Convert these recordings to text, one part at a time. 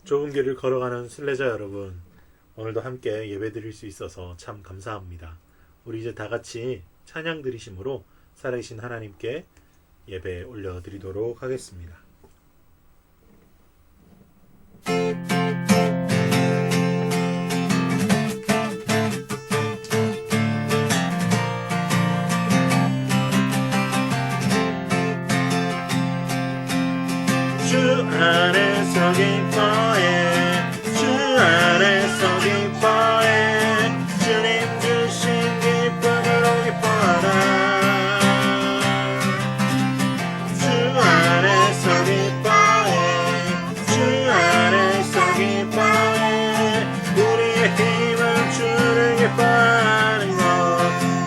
좁은 길을 걸어가는 순례자 여러분, 오늘도 함께 예배 드릴 수 있어서 참 감사합니다. 우리 이제 다 같이 찬양 드리심으로 살아계신 하나님께 예배 올려드리도록 하겠습니다. 주 안에서 기뻐해, 주 안에서 기뻐해, 주님 주신 기쁨으로 기뻐하라. 주 안에서 기뻐해, 주 안에서 기뻐해, 우리의 힘은 주를 기뻐하는 것.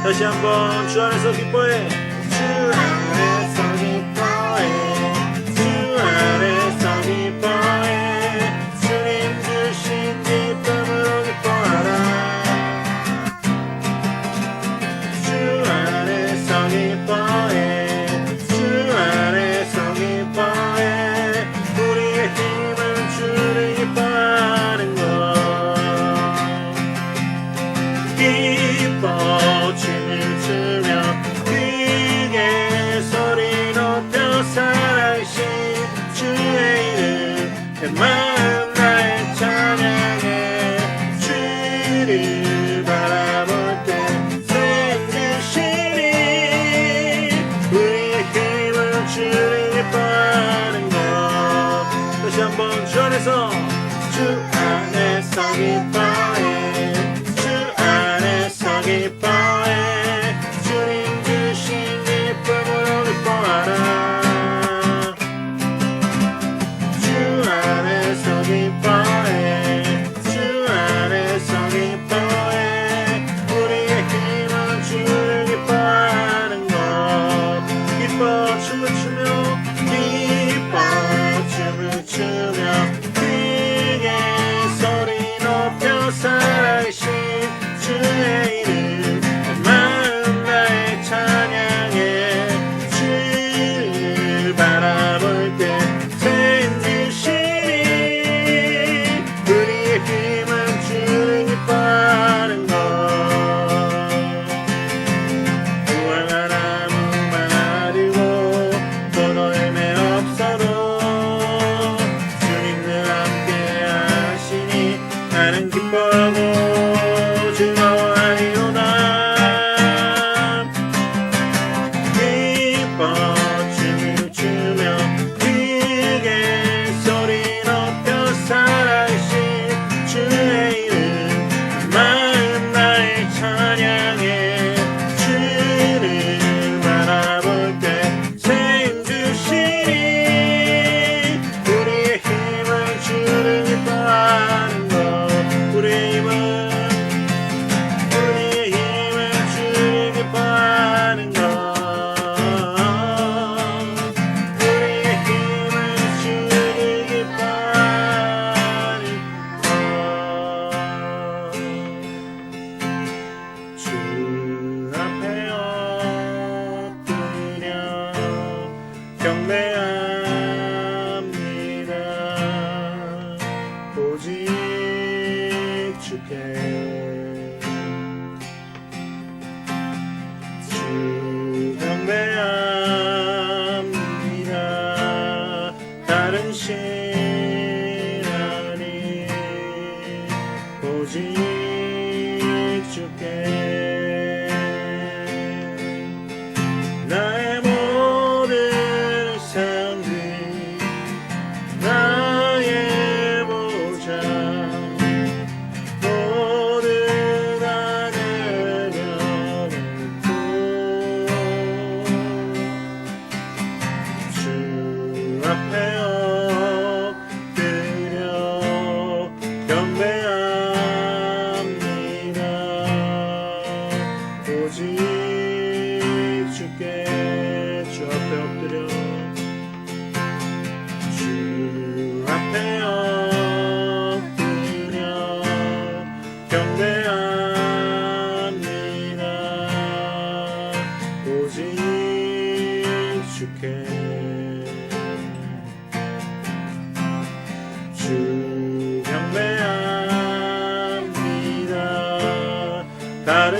다시 한번 주 안에서 기뻐해, 주 안에서 기뻐해, 안에서 기뻐해, 주님 주신 기쁨으로 기뻐하라. 주 안에서 기뻐해, 주 안에서 기뻐해, 우리의 힘은 주를 기뻐하는 것. 기뻐 춤을 추며 크게 소리 높여 살아계신 주의 이름, 내 마음 나의 찬양해. 주를 바라볼 때 생기시니, 우리의 힘은 주를 기뻐하는 것. 다시 한번 주 안에서, 주 안에서 기뻐해, 주 안에서 기뻐해, 주님 주신 기쁨으로 기뻐하라. 기뻐해, 주 안에서 기뻐해, 우리의 힘은 주를 기뻐하는 것. 기뻐 춤을 추며, 기뻐 춤을 추며, 크게 소리 높여 살아계신 주의 이름,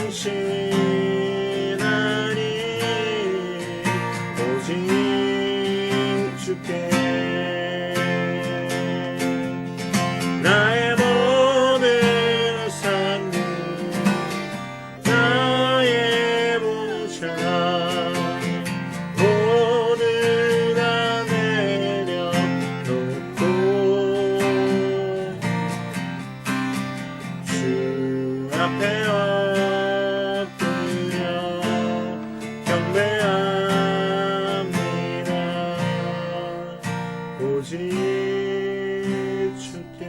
살아계신 하나님 오직 주께 나의 모든 산들 나의 보좌 모두 다 내려놓고 주 앞에 엎드려 경배합니다. 오직 주께.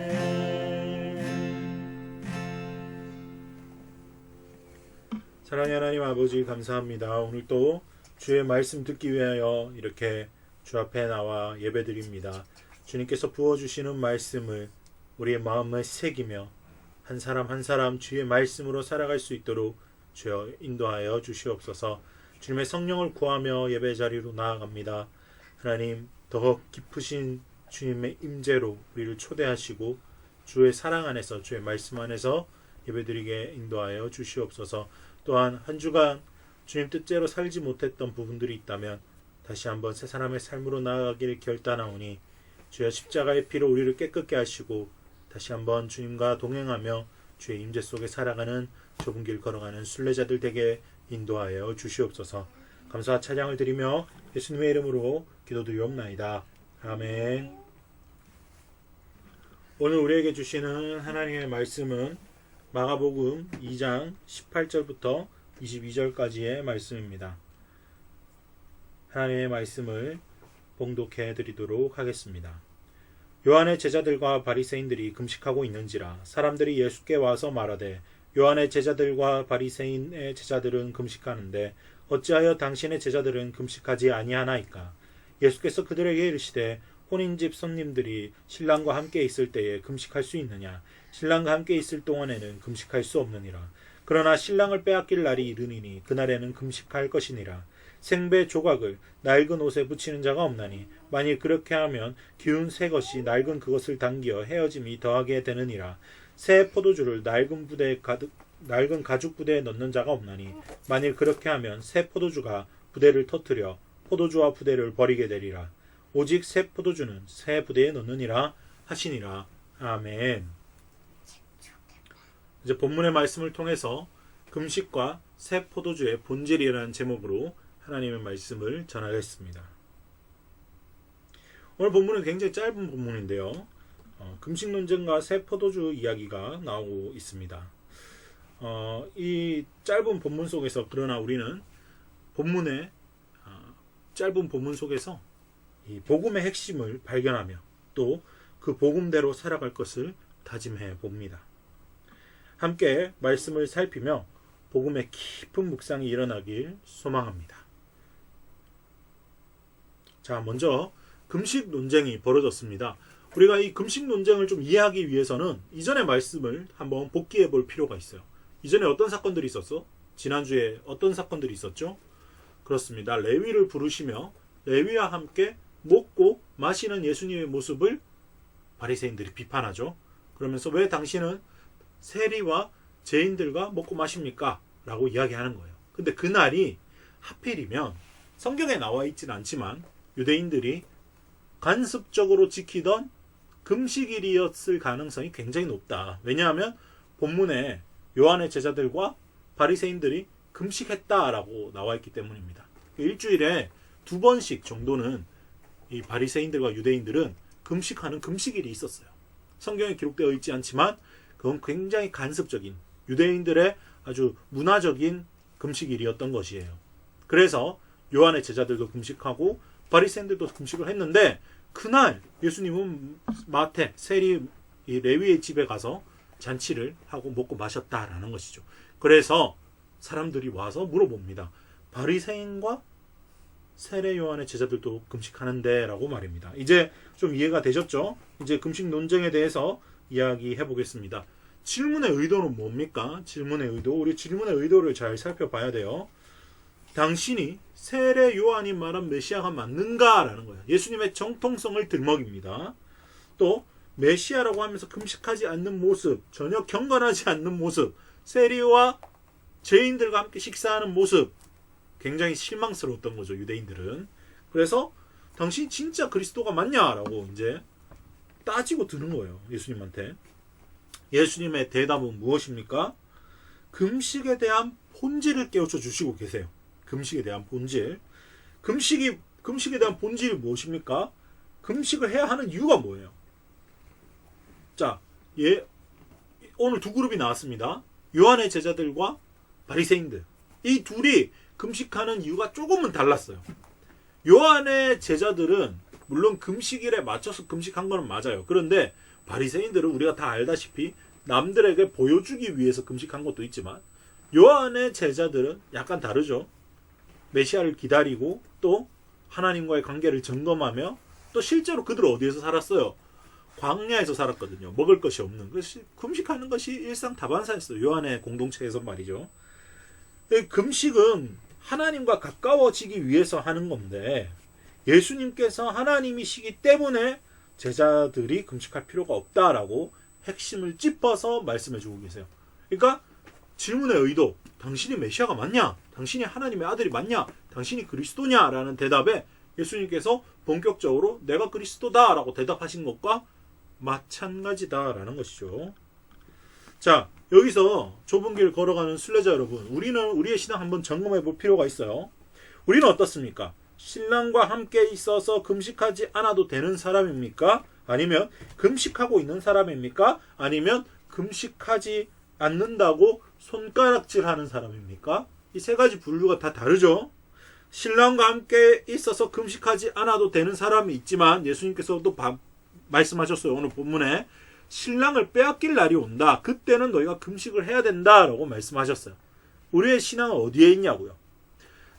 사랑의 하나님 아버지 감사합니다. 오늘 또 주의 말씀 듣기 위하여 이렇게 주 앞에 나와 예배드립니다. 주님께서 부어주시는 말씀을 우리의 마음에 새기며 한 사람 한 사람 주의 말씀으로 살아갈 수 있도록 주여 인도하여 주시옵소서. 주님의 성령을 구하며 예배 자리로 나아갑니다. 하나님 더 깊으신 주님의 임재로 우리를 초대하시고 주의 사랑 안에서 주의 말씀 안에서 예배드리게 인도하여 주시옵소서. 또한 한 주간 주님 뜻대로 살지 못했던 부분들이 있다면 다시 한번 새 사람의 삶으로 나아가기를 결단하오니 주여 십자가의 피로 우리를 깨끗게 하시고 다시 한번 주님과 동행하며 주의 임재 속에 살아가는 좁은 길 걸어가는 순례자들 되게 인도하여 주시옵소서. 감사와 찬양을 드리며 예수님의 이름으로 기도드리옵나이다. 아멘. 오늘 우리에게 주시는 하나님의 말씀은 마가복음 2장 18절부터 22절까지의 말씀입니다. 하나님의 말씀을 봉독해 드리도록 하겠습니다. 요한의 제자들과 바리새인들이 금식하고 있는지라 사람들이 예수께 와서 말하되 요한의 제자들과 바리새인의 제자들은 금식하는데 어찌하여 당신의 제자들은 금식하지 아니하나이까? 예수께서 그들에게 이르시되 혼인집 손님들이 신랑과 함께 있을 때에 금식할 수 있느냐? 신랑과 함께 있을 동안에는 금식할 수 없느니라. 그러나 신랑을 빼앗길 날이 이르니니 그날에는 금식할 것이니라. 생배 조각을 낡은 옷에 붙이는 자가 없나니 만일 그렇게 하면 기운 새 것이 낡은 그것을 당겨 헤어짐이 더하게 되느니라. 새 포도주를 낡은 가죽 부대에 넣는 자가 없나니 만일 그렇게 하면 새 포도주가 부대를 터뜨려 포도주와 부대를 버리게 되리라. 오직 새 포도주는 새 부대에 넣느니라 하시니라. 아멘. 이제 본문의 말씀을 통해서 금식과 새 포도주의 본질이라는 제목으로 하나님의 말씀을 전하겠습니다. 오늘 본문은 굉장히 짧은 본문인데요. 금식 논쟁과 새 포도주 이야기가 나오고 있습니다. 이 짧은 본문 속에서 그러나 우리는 본문의 짧은 본문 속에서 이 복음의 핵심을 발견하며 또 그 복음대로 살아갈 것을 다짐해 봅니다. 함께 말씀을 살피며 복음의 깊은 묵상이 일어나길 소망합니다. 자, 먼저 금식 논쟁이 벌어졌습니다. 우리가 이 금식 논쟁을 좀 이해하기 위해서는 이전의 말씀을 한번 복기해 볼 필요가 있어요. 이전에 어떤 사건들이 있었어? 지난주에 어떤 사건들이 있었죠? 그렇습니다. 레위를 부르시며 레위와 함께 먹고 마시는 예수님의 모습을 바리새인들이 비판하죠. 그러면서 왜 당신은 세리와 죄인들과 먹고 마십니까? 라고 이야기하는 거예요. 근데 그날이 하필이면 성경에 나와 있지는 않지만 유대인들이 간섭적으로 지키던 금식일이었을 가능성이 굉장히 높다. 왜냐하면 본문에 요한의 제자들과 바리새인들이 금식했다라고 나와 있기 때문입니다. 일주일에 2번씩 정도는 이 바리새인들과 유대인들은 금식하는 금식일이 있었어요. 성경에 기록되어 있지 않지만 그건 굉장히 간섭적인 유대인들의 아주 문화적인 금식일이었던 것이에요. 그래서 요한의 제자들도 금식하고 바리새인들도 금식을 했는데 그날 예수님은 마태, 세리, 레위의 집에 가서 잔치를 하고 먹고 마셨다라는 것이죠. 그래서 사람들이 와서 물어봅니다. 바리새인과 세례 요한의 제자들도 금식하는데 라고 말입니다. 이제 좀 이해가 되셨죠? 이제 금식 논쟁에 대해서 이야기해 보겠습니다. 질문의 의도는 뭡니까? 질문의 의도. 우리 질문의 의도를 잘 살펴봐야 돼요. 당신이 세례 요한이 말한 메시아가 맞는가? 라는 거예요. 예수님의 정통성을 들먹입니다. 또 메시아라고 하면서 금식하지 않는 모습, 전혀 경건하지 않는 모습, 세리와 죄인들과 함께 식사하는 모습 굉장히 실망스러웠던 거죠. 유대인들은. 그래서 당신 진짜 그리스도가 맞냐라고 이제 따지고 드는 거예요. 예수님한테. 예수님의 대답은 무엇입니까? 금식에 대한 본질을 깨우쳐 주시고 계세요. 금식에 대한 본질. 금식에 대한 본질이 무엇입니까? 금식을 해야 하는 이유가 뭐예요? 자, 오늘 두 그룹이 나왔습니다. 요한의 제자들과 바리새인들. 이 둘이 금식하는 이유가 조금은 달랐어요. 요한의 제자들은 물론 금식일에 맞춰서 금식한 거는 맞아요. 그런데 바리새인들은 우리가 다 알다시피 남들에게 보여주기 위해서 금식한 것도 있지만 요한의 제자들은 약간 다르죠. 메시아를 기다리고 또 하나님과의 관계를 점검하며 또 실제로 그들은 어디에서 살았어요? 광야에서 살았거든요. 먹을 것이 없는 것이 금식하는 것이 일상다반사였어요. 요한의 공동체에서 말이죠. 금식은 하나님과 가까워지기 위해서 하는 건데 예수님께서 하나님이시기 때문에 제자들이 금식할 필요가 없다라고 핵심을 짚어서 말씀해주고 계세요. 그러니까 질문의 의도, 당신이 메시아가 맞냐? 당신이 하나님의 아들이 맞냐? 당신이 그리스도냐? 라는 대답에 예수님께서 본격적으로 내가 그리스도다 라고 대답하신 것과 마찬가지다라는 것이죠. 자, 여기서 좁은 길 걸어가는 순례자 여러분, 우리는 우리의 신앙 한번 점검해 볼 필요가 있어요. 우리는 어떻습니까? 신랑과 함께 있어서 금식하지 않아도 되는 사람입니까? 아니면 금식하고 있는 사람입니까? 아니면 금식하지 않는다고 손가락질하는 사람입니까? 이 세 가지 분류가 다 다르죠. 신랑과 함께 있어서 금식하지 않아도 되는 사람이 있지만 예수님께서도 말씀하셨어요. 오늘 본문에 신랑을 빼앗길 날이 온다. 그때는 너희가 금식을 해야 된다라고 말씀하셨어요. 우리의 신앙은 어디에 있냐고요.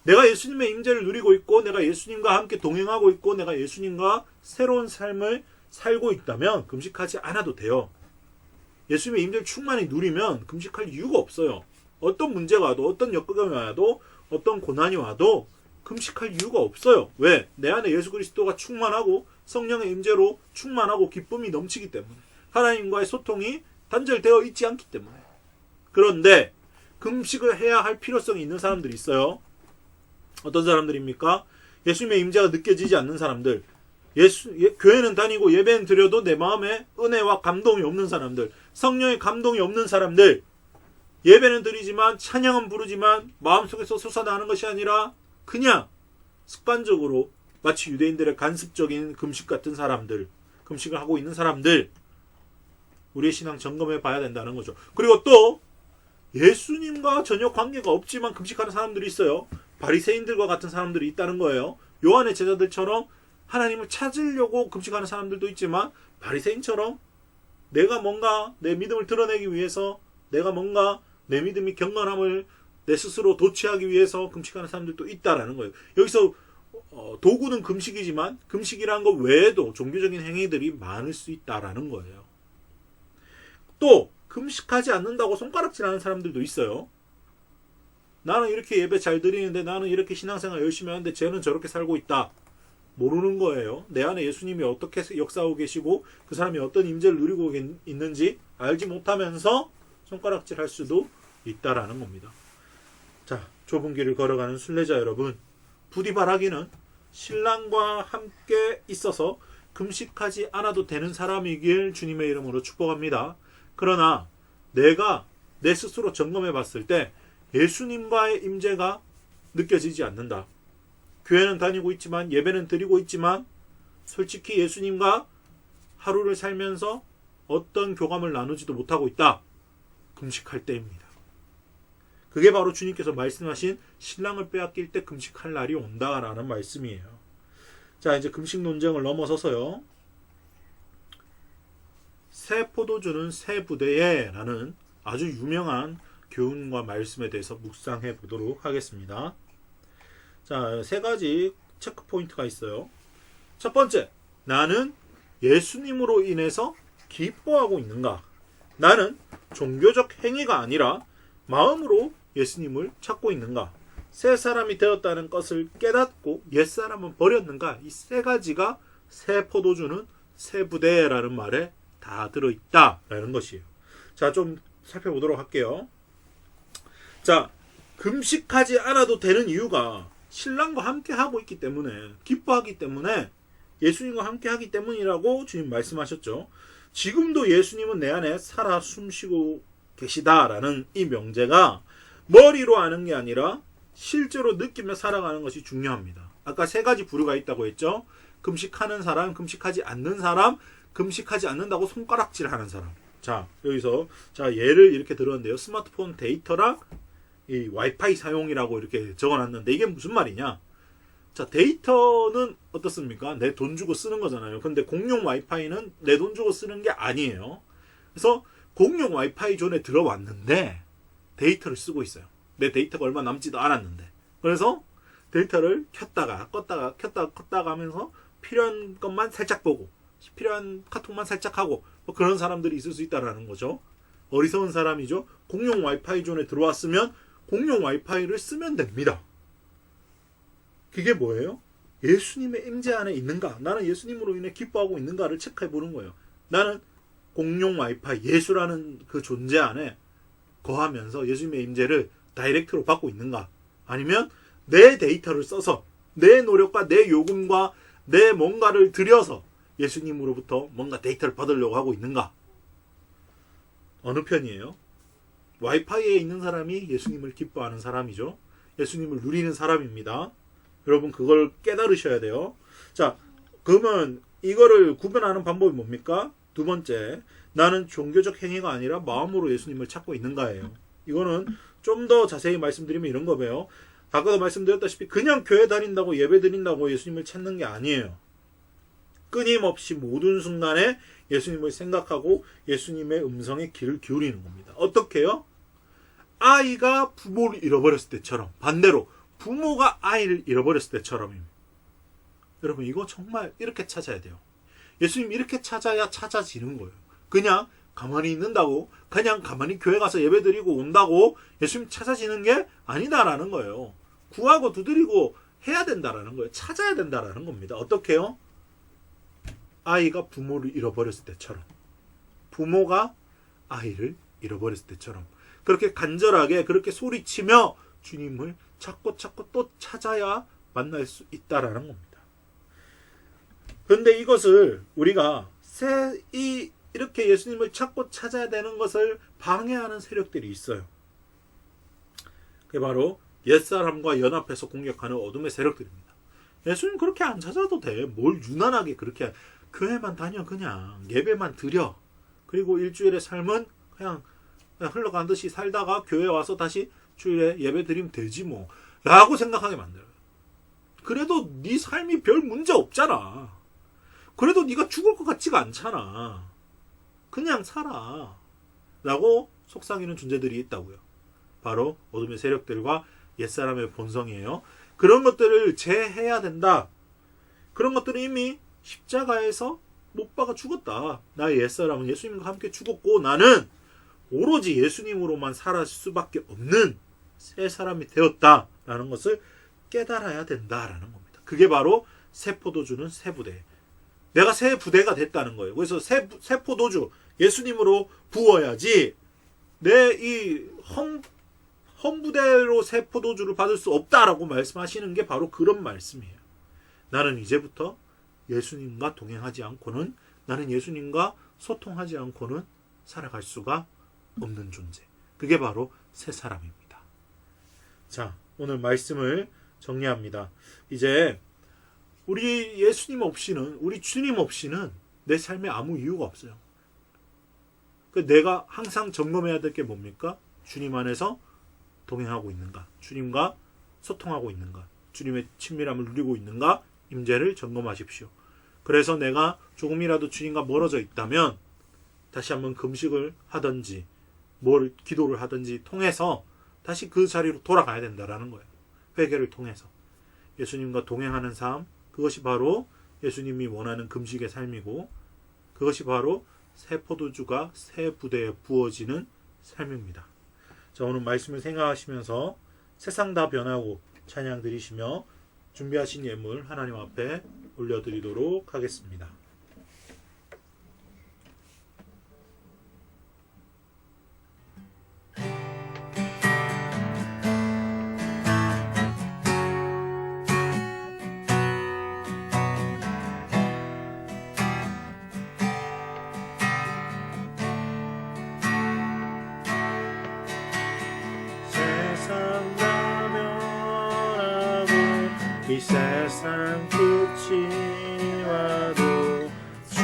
내가 예수님의 임재를 누리고 있고 내가 예수님과 함께 동행하고 있고 내가 예수님과 새로운 삶을 살고 있다면 금식하지 않아도 돼요. 예수님의 임재를 충만히 누리면 금식할 이유가 없어요. 어떤 문제가 와도 어떤 역경이 와도 어떤 고난이 와도 금식할 이유가 없어요. 왜? 내 안에 예수 그리스도가 충만하고 성령의 임재로 충만하고 기쁨이 넘치기 때문에 하나님과의 소통이 단절되어 있지 않기 때문에. 그런데 금식을 해야 할 필요성이 있는 사람들이 있어요. 어떤 사람들입니까? 예수님의 임재가 느껴지지 않는 사람들, 교회는 다니고 예배는 드려도 내 마음에 은혜와 감동이 없는 사람들, 성령의 감동이 없는 사람들, 예배는 드리지만 찬양은 부르지만 마음속에서 솟아나는 것이 아니라 그냥 습관적으로 마치 유대인들의 간습적인 금식 같은 사람들, 금식을 하고 있는 사람들, 우리의 신앙 점검해 봐야 된다는 거죠. 그리고 또 예수님과 전혀 관계가 없지만 금식하는 사람들이 있어요. 바리새인들과 같은 사람들이 있다는 거예요. 요한의 제자들처럼 하나님을 찾으려고 금식하는 사람들도 있지만 바리새인처럼 내가 뭔가 내 믿음을 드러내기 위해서 내가 뭔가 내 믿음이 경건함을 내 스스로 도취하기 위해서 금식하는 사람들도 있다라는 거예요. 여기서 도구는 금식이지만 금식이라는 것 외에도 종교적인 행위들이 많을 수 있다라는 거예요. 또 금식하지 않는다고 손가락질하는 사람들도 있어요. 나는 이렇게 예배 잘 드리는데 나는 이렇게 신앙생활 열심히 하는데 쟤는 저렇게 살고 있다. 모르는 거예요. 내 안에 예수님이 어떻게 역사하고 계시고 그 사람이 어떤 임재를 누리고 있는지 알지 못하면서 손가락질할 수도 있다라는 겁니다. 자, 좁은 길을 걸어가는 순례자 여러분, 부디 바라기는 신랑과 함께 있어서 금식하지 않아도 되는 사람이길 주님의 이름으로 축복합니다. 그러나 내가 내 스스로 점검해 봤을 때 예수님과의 임재가 느껴지지 않는다. 교회는 다니고 있지만 예배는 드리고 있지만 솔직히 예수님과 하루를 살면서 어떤 교감을 나누지도 못하고 있다. 금식할 때입니다. 그게 바로 주님께서 말씀하신 신랑을 빼앗길 때 금식할 날이 온다라는 말씀이에요. 자, 이제 금식 논쟁을 넘어서서요. 새 포도주는 새 부대에 라는 아주 유명한 교훈과 말씀에 대해서 묵상해 보도록 하겠습니다. 자, 세 가지 체크 포인트가 있어요. 첫 번째, 나는 예수님으로 인해서 기뻐하고 있는가? 나는 종교적 행위가 아니라 마음으로 예수님을 찾고 있는가? 새 사람이 되었다는 것을 깨닫고 옛사람은 버렸는가? 이 세 가지가 새 포도주는 새 부대라는 말에 다 들어있다라는 것이에요. 자, 좀 살펴보도록 할게요. 자, 금식하지 않아도 되는 이유가 신랑과 함께 하고 있기 때문에, 기뻐하기 때문에, 예수님과 함께 하기 때문이라고 주님 말씀하셨죠. 지금도 예수님은 내 안에 살아 숨쉬고 계시다라는 이 명제가 머리로 아는 게 아니라 실제로 느끼며 살아가는 것이 중요합니다. 아까 세 가지 부류가 있다고 했죠. 금식하는 사람, 금식하지 않는 사람, 금식하지 않는다고 손가락질하는 사람. 자, 여기서 예를 이렇게 들었는데요. 스마트폰 데이터랑 이 와이파이 사용이라고 이렇게 적어놨는데 이게 무슨 말이냐? 자, 데이터는 어떻습니까? 내 돈 주고 쓰는 거잖아요. 근데 공용 와이파이는 내 돈 주고 쓰는 게 아니에요. 그래서 공용 와이파이 존에 들어왔는데 데이터를 쓰고 있어요. 내 데이터가 얼마 남지도 않았는데. 그래서 데이터를 켰다가 껐다가 켰다가 껐다가 하면서 필요한 것만 살짝 보고 필요한 카톡만 살짝 하고 뭐 그런 사람들이 있을 수 있다라는 거죠. 어리석은 사람이죠. 공용 와이파이 존에 들어왔으면 공용 와이파이를 쓰면 됩니다. 그게 뭐예요? 예수님의 임재 안에 있는가? 나는 예수님으로 인해 기뻐하고 있는가를 체크해 보는 거예요. 나는 공용 와이파이, 예수라는 그 존재 안에 거하면서 예수님의 임재를 다이렉트로 받고 있는가? 아니면 내 데이터를 써서 내 노력과 내 요금과 내 뭔가를 들여서 예수님으로부터 뭔가 데이터를 받으려고 하고 있는가? 어느 편이에요? 와이파이에 있는 사람이 예수님을 기뻐하는 사람이죠. 예수님을 누리는 사람입니다. 여러분 그걸 깨달으셔야 돼요. 자, 그러면 이거를 구별하는 방법이 뭡니까? 두 번째, 나는 종교적 행위가 아니라 마음으로 예수님을 찾고 있는가예요. 이거는 좀 더 자세히 말씀드리면 이런 거예요. 아까도 말씀드렸다시피 그냥 교회 다닌다고 예배 드린다고 예수님을 찾는 게 아니에요. 끊임없이 모든 순간에 예수님을 생각하고 예수님의 음성에 귀를 기울이는 겁니다. 어떻게요? 아이가 부모를 잃어버렸을 때처럼, 반대로 부모가 아이를 잃어버렸을 때처럼입니다. 여러분 이거 정말 이렇게 찾아야 돼요. 예수님 이렇게 찾아야 찾아지는 거예요. 그냥 가만히 있는다고, 그냥 가만히 교회 가서 예배 드리고 온다고 예수님 찾아지는 게 아니다라는 거예요. 구하고 두드리고 해야 된다라는 거예요. 찾아야 된다라는 겁니다. 어떻게요? 아이가 부모를 잃어버렸을 때처럼, 부모가 아이를 잃어버렸을 때처럼 그렇게 간절하게 그렇게 소리치며 주님을 찾고 또 찾아야 만날 수 있다라는 겁니다. 그런데 이것을 우리가 이렇게 예수님을 찾고 찾아야 되는 것을 방해하는 세력들이 있어요. 그게 바로 옛사람과 연합해서 공격하는 어둠의 세력들입니다. 예수님 그렇게 안 찾아도 돼. 뭘 유난하게 그렇게, 교회만 다녀, 그냥 예배만 드려. 그리고 일주일의 삶은 그냥 흘러가는 듯이 살다가 교회 와서 다시 주일에 예배 드리면 되지 뭐 라고 생각하게 만들어요. 그래도 네 삶이 별 문제 없잖아. 그래도 네가 죽을 것 같지가 않잖아. 그냥 살아 라고 속삭이는 존재들이 있다고요. 바로 어둠의 세력들과 옛사람의 본성이에요. 그런 것들을 제해야 된다. 그런 것들은 이미 십자가에서 못 박아 죽었다. 나의 옛사람은 예수님과 함께 죽었고 나는 오로지 예수님으로만 살아갈 수밖에 없는 새 사람이 되었다라는 것을 깨달아야 된다라는 겁니다. 그게 바로 새 포도주는 새 부대. 내가 새 부대가 됐다는 거예요. 그래서 새 포도주 예수님으로 부어야지 내 이 험부대로 새 포도주를 받을 수 없다라고 말씀하시는 게 바로 그런 말씀이에요. 나는 이제부터 예수님과 동행하지 않고는, 나는 예수님과 소통하지 않고는 살아갈 수가 없는 존재. 그게 바로 새 사람입니다. 자, 오늘 말씀을 정리합니다. 이제 우리 예수님 없이는, 우리 주님 없이는 내 삶에 아무 이유가 없어요. 내가 항상 점검해야 될 게 뭡니까? 주님 안에서 동행하고 있는가? 주님과 소통하고 있는가? 주님의 친밀함을 누리고 있는가? 임재를 점검하십시오. 그래서 내가 조금이라도 주님과 멀어져 있다면 다시 한번 금식을 하든지 기도를 하든지 통해서 다시 그 자리로 돌아가야 된다라는 거예요. 회개를 통해서. 예수님과 동행하는 삶, 그것이 바로 예수님이 원하는 금식의 삶이고, 그것이 바로 새 포도주가 새 부대에 부어지는 삶입니다. 자, 오늘 말씀을 생각하시면서 세상 다 변하고 찬양 드리시며 준비하신 예물 하나님 앞에 올려드리도록 하겠습니다. 이 세상 끝이 와도 주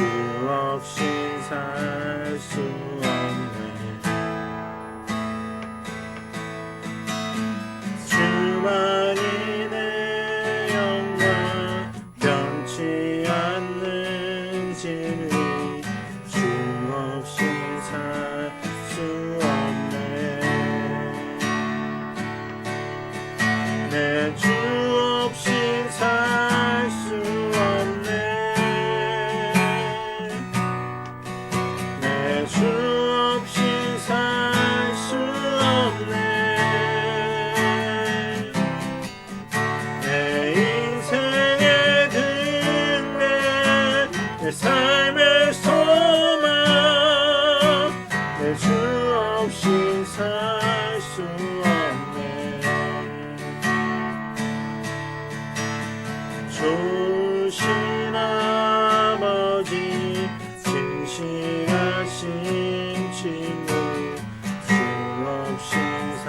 없이 살 수 없네. 주만이 내 영광 변치 않는 진리 주 없이 살 수 없네. 내 주 없이 살 수 없네. 내 주 없이 살 수 없네. 내 인생의 등대 내 삶의 소망 내 주 없이 살 수 없네. 좋으신 아버지 진실하신 친구 주 없이 살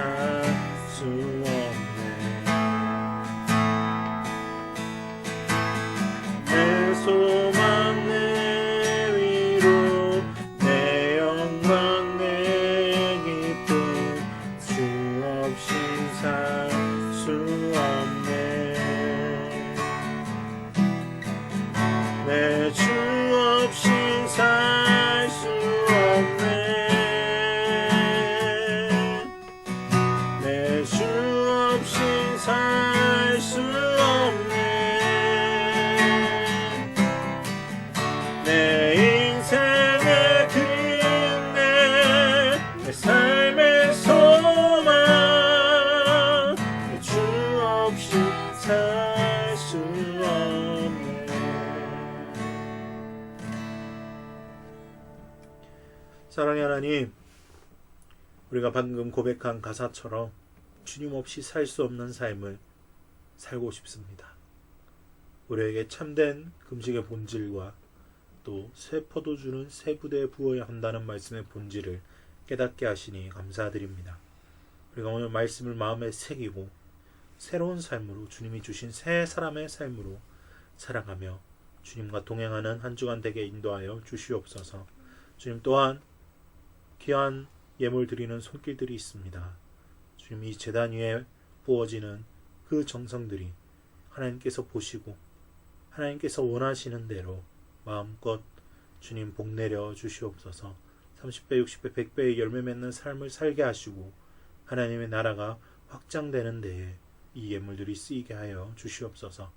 수 없네. 내 소망 내 위로 내 영광 내 기쁨 주 없이 살 수 없네. 내 주 없이 살 수 없네. 내 주 없이 살 수 없네. 내 인생의 끝내 내 삶의 소망 내 주 없이 살 수 없네. 사랑의 하나님, 우리가 방금 고백한 가사처럼 주님 없이 살 수 없는 삶을 살고 싶습니다. 우리에게 참된 금식의 본질과 또 새 포도주는 새 부대에 부어야 한다는 말씀의 본질을 깨닫게 하시니 감사드립니다. 우리가 오늘 말씀을 마음에 새기고 새로운 삶으로 주님이 주신 새 사람의 삶으로 살아가며 주님과 동행하는 한 주간 되게 인도하여 주시옵소서. 주님 또한 귀한 예물 드리는 손길들이 있습니다. 주님 이 제단 위에 부어지는 그 정성들이 하나님께서 보시고 하나님께서 원하시는 대로 마음껏 주님 복내려 주시옵소서. 30배, 60배, 100배의 열매 맺는 삶을 살게 하시고 하나님의 나라가 확장되는 데에 이 예물들이 쓰이게 하여 주시옵소서.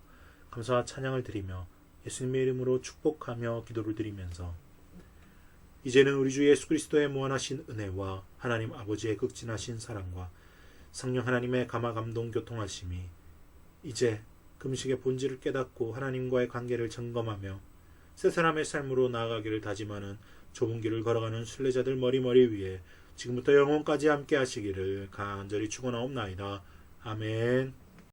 감사와 찬양을 드리며 예수님의 이름으로 축복하며 기도를 드리면서 이제는 우리 주 예수 그리스도의 무한하신 은혜와 하나님 아버지의 극진하신 사랑과 성령 하나님의 감화 감동 교통하심이 이제 금식의 본질을 깨닫고 하나님과의 관계를 점검하며 새 사람의 삶으로 나아가기를 다짐하는 좁은 길을 걸어가는 순례자들 머리머리 위에 지금부터 영원까지 함께 하시기를 간절히 축원하옵나이다. 아멘.